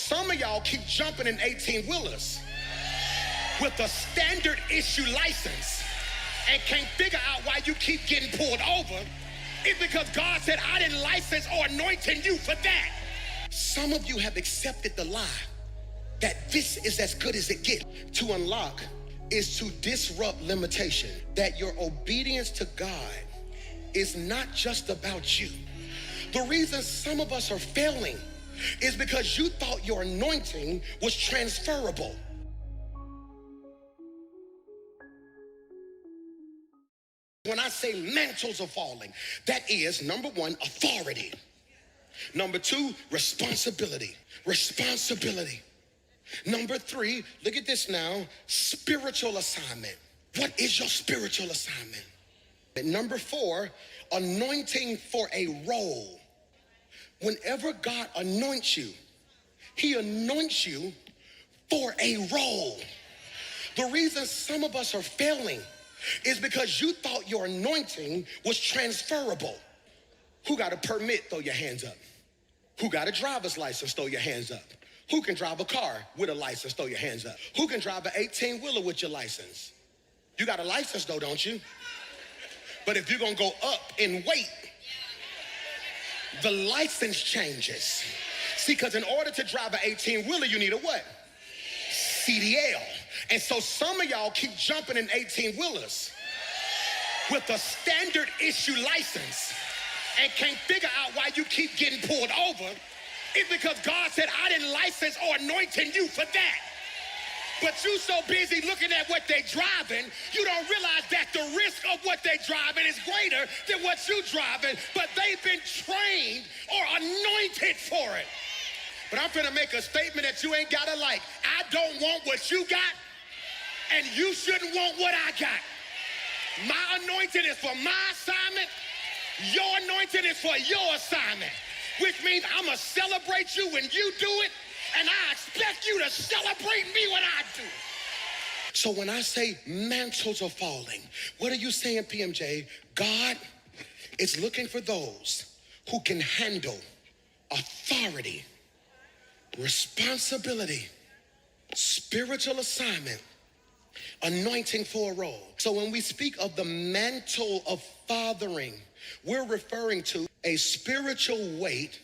Some of y'all keep jumping in 18-wheelers with a standard issue license and can't figure out why you keep getting pulled over. It's because God said, I didn't license or anointing you for that. Some of you have accepted the lie that this is as good as it gets. To unlock is to disrupt limitation, that your obedience to God is not just about you. The reason some of us are failing is because you thought your anointing was transferable. When I say mantles are falling, that is, number one, authority. Number two, responsibility. Responsibility. Number three, look at this now, spiritual assignment. What is your spiritual assignment? And number four, anointing for a role. Whenever God anoints you, he anoints you for a role. The reason some of us are failing is because you thought your anointing was transferable. Who got a permit? Throw your hands up. Who got a driver's license? Throw your hands up. Who can drive a car with a license? Throw your hands up. Who can drive an 18-wheeler with your license? You got a license though, don't you? But if you're gonna go up in weight, the license changes. See, because in order to drive an 18-wheeler, you need a what? CDL. And so some of y'all keep jumping in 18-wheelers with a standard issue license and can't figure out why you keep getting pulled over. It's because God said, I didn't license or anointing you for that. But you so busy looking at what they driving, you don't realize that the risk of what they driving is greater than what you driving, but they've been trained or anointed for it. But I'm finna make a statement that you ain't gotta like. I don't want what you got, and you shouldn't want what I got. My anointing is for my assignment. Your anointing is for your assignment, which means I'm gonna celebrate you when you do it, and I expect you to celebrate me when I do. So when I say mantles are falling, what are you saying, PMJ? God is looking for those who can handle authority, responsibility, spiritual assignment, anointing for a role. So when we speak of the mantle of fathering, we're referring to a spiritual weight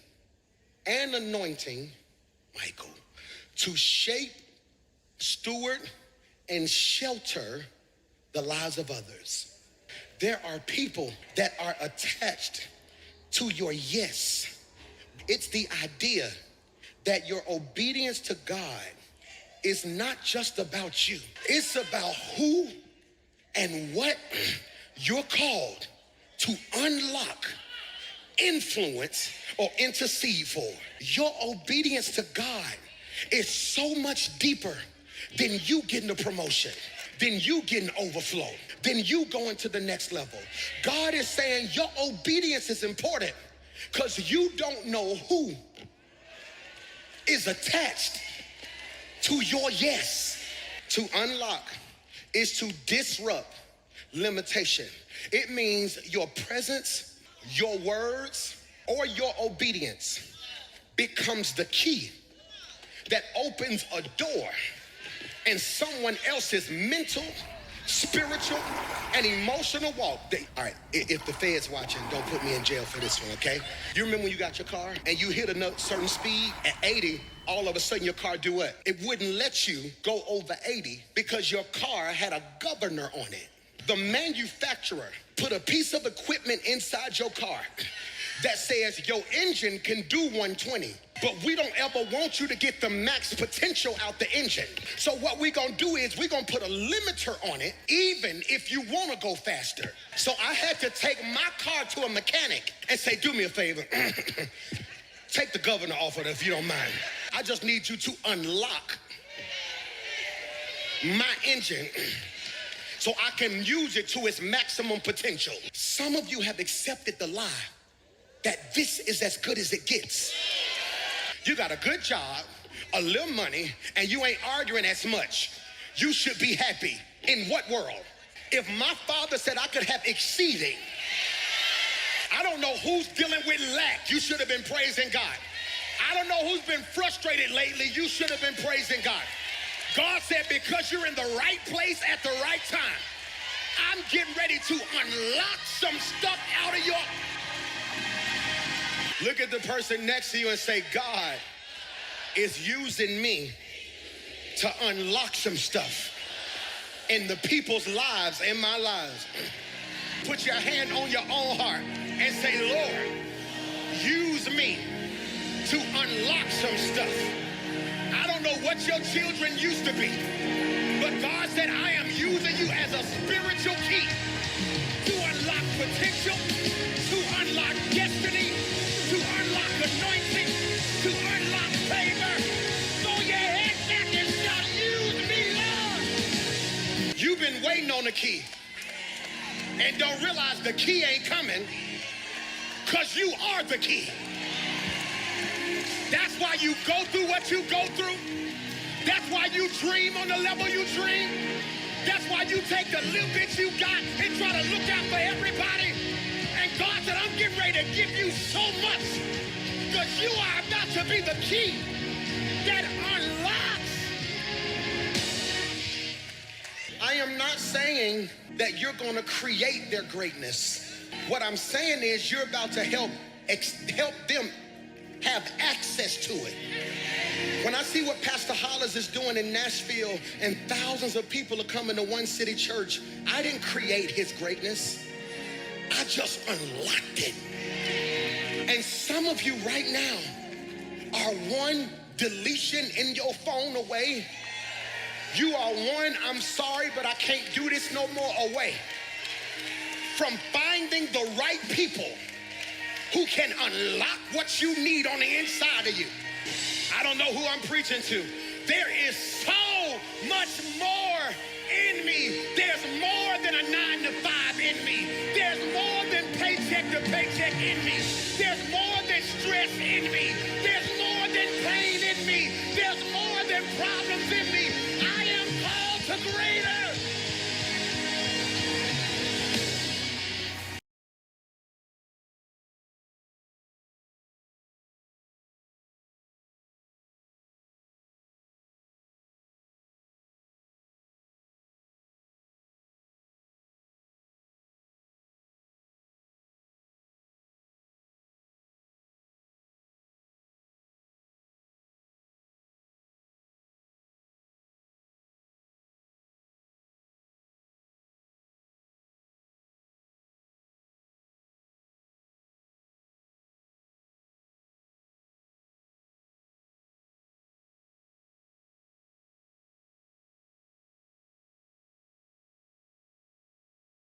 and anointing, Michael, to shape, steward, and shelter the lives of others. There are people that are attached to your yes. It's the idea that your obedience to God is not just about you. It's about who and what you're called to unlock, influence, or intercede for. Your obedience to God is so much deeper than you getting a promotion, than you getting overflow, than you going to the next level. God is saying your obedience is important because you don't know who is attached to your yes. To unlock is to disrupt limitation. It means your presence, your words, or your obedience becomes the key that opens a door in someone else's mental, spiritual, and emotional walk. All right, if the Fed's watching, don't put me in jail for this one, okay? You remember when you got your car and you hit a certain speed at 80, all of a sudden your car do what? It wouldn't let you go over 80 because your car had a governor on it. The manufacturer put a piece of equipment inside your car that says your engine can do 120, but we don't ever want you to get the max potential out the engine. So what we're gonna do is we're gonna put a limiter on it, even if you wanna go faster. So I had to take my car to a mechanic and say, do me a favor, take the governor off of it if you don't mind. I just need you to unlock my engine so I can use it to its maximum potential. Some of you have accepted the lie that this is as good as it gets. You got a good job, a little money, and you ain't arguing as much. You should be happy. In what world? If my father said I could have exceeding, I don't know who's dealing with lack. You should have been praising God. I don't know who's been frustrated lately. You should have been praising God. God said, because you're in the right place at the right time, I'm getting ready to unlock some stuff out of your... Look at the person next to you and say, God is using me to unlock some stuff in the people's lives, in my lives. Put your hand on your own heart and say, Lord, use me to unlock some stuff. I don't know what your children used to be, but God said, I am using you as a spiritual key to unlock potential, to unlock destiny, to unlock anointing, to unlock favor. Throw your head back and shout, use me, Lord. You've been waiting on the key and don't realize the key ain't coming because you are the key. That's why you go through what you go through. That's why you dream on the level you dream. That's why you take the little bit you got and try to look out for everybody. And God said, I'm getting ready to give you so much because you are about to be the key that unlocks. I am not saying that you're going to create their greatness. What I'm saying is you're about to help them have access to it. When I see what Pastor Hollis is doing in Nashville and thousands of people are coming to One City Church, I didn't create his greatness. I just unlocked it. And some of you right now are one deletion in your phone away. You are one, I'm sorry, but I can't do this no more away from finding the right people who can unlock what you need on the inside of you. I don't know who I'm preaching to. There is so much more in me. There's more than a 9 to 5 in me. There's more than paycheck to paycheck in me. There's more than stress in me. There's more than pain in me. There's more than problems